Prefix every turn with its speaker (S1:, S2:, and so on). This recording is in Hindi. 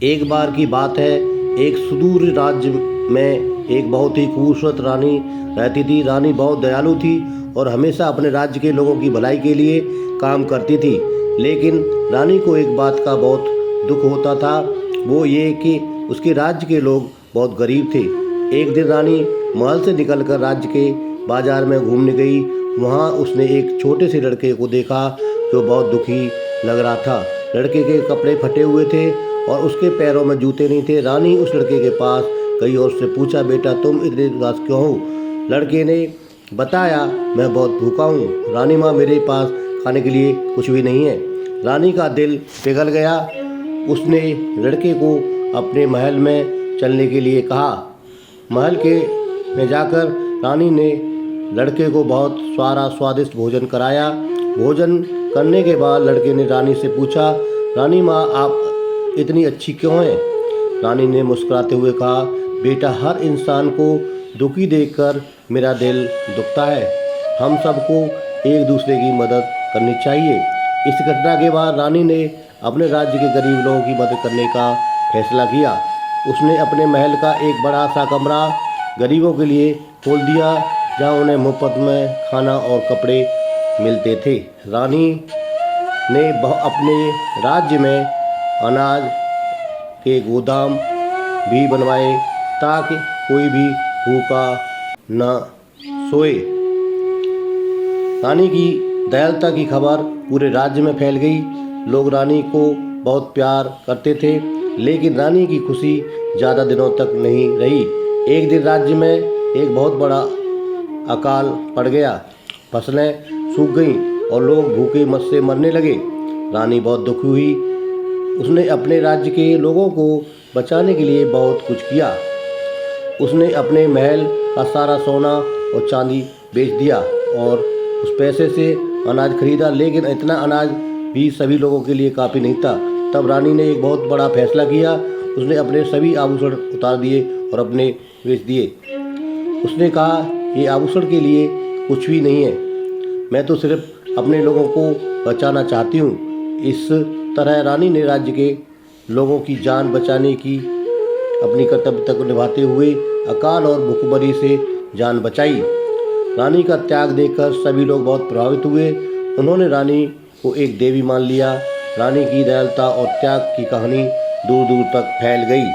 S1: एक बार की बात है, एक सुदूर राज्य में एक बहुत ही खूबसूरत रानी रहती थी। रानी बहुत दयालु थी और हमेशा अपने राज्य के लोगों की भलाई के लिए काम करती थी। लेकिन रानी को एक बात का बहुत दुख होता था, वो ये कि उसके राज्य के लोग बहुत गरीब थे। एक दिन रानी महल से निकलकर राज्य के बाजार में घूमने गई। वहाँ उसने एक छोटे से लड़के को देखा जो बहुत दुखी लग रहा था। लड़के के कपड़े फटे हुए थे और उसके पैरों में जूते नहीं थे। रानी उस लड़के के पास गई और उससे पूछा, बेटा तुम इतने उदास क्यों हो? लड़के ने बताया, मैं बहुत भूखा हूँ रानी माँ, मेरे पास खाने के लिए कुछ भी नहीं है। रानी का दिल पिघल गया। उसने लड़के को अपने महल में चलने के लिए कहा। महल के में जाकर रानी ने लड़के को बहुत सारा स्वादिष्ट भोजन कराया। भोजन करने के बाद लड़के ने रानी से पूछा, रानी माँ आप इतनी अच्छी क्यों हैं? रानी ने मुस्कुराते हुए कहा, बेटा हर इंसान को दुखी देखकर मेरा दिल दुखता है। हम सबको एक दूसरे की मदद करनी चाहिए। इस घटना के बाद रानी ने अपने राज्य के गरीब लोगों की मदद करने का फैसला किया। उसने अपने महल का एक बड़ा सा कमरा गरीबों के लिए खोल दिया, जहाँ उन्हें मुफ्त में खाना और कपड़े मिलते थे। रानी ने अपने राज्य में अनाज के गोदाम भी बनवाए ताकि कोई भी भूखा न सोए। रानी की दयालुता की खबर पूरे राज्य में फैल गई। लोग रानी को बहुत प्यार करते थे, लेकिन रानी की खुशी ज़्यादा दिनों तक नहीं रही। एक दिन राज्य में एक बहुत बड़ा अकाल पड़ गया। फसलें सूख गईं और लोग भूखे मर से मरने लगे। रानी बहुत दुखी हुई। उसने अपने राज्य के लोगों को बचाने के लिए बहुत कुछ किया। उसने अपने महल का सारा सोना और चांदी बेच दिया और उस पैसे से अनाज खरीदा, लेकिन इतना अनाज भी सभी लोगों के लिए काफ़ी नहीं था। तब रानी ने एक बहुत बड़ा फैसला किया। उसने अपने सभी आभूषण उतार दिए और अपने बेच दिए। उसने कहा, ये आभूषण के लिए कुछ भी नहीं है, मैं तो सिर्फ अपने लोगों को बचाना चाहती हूँ। इस तरह रानी ने राज्य के लोगों की जान बचाने की अपनी कर्तव्यता को निभाते हुए अकाल और भूखमरी से जान बचाई। रानी का त्याग देखकर सभी लोग बहुत प्रभावित हुए। उन्होंने रानी को एक देवी मान लिया। रानी की दयालुता और त्याग की कहानी दूर दूर तक फैल गई।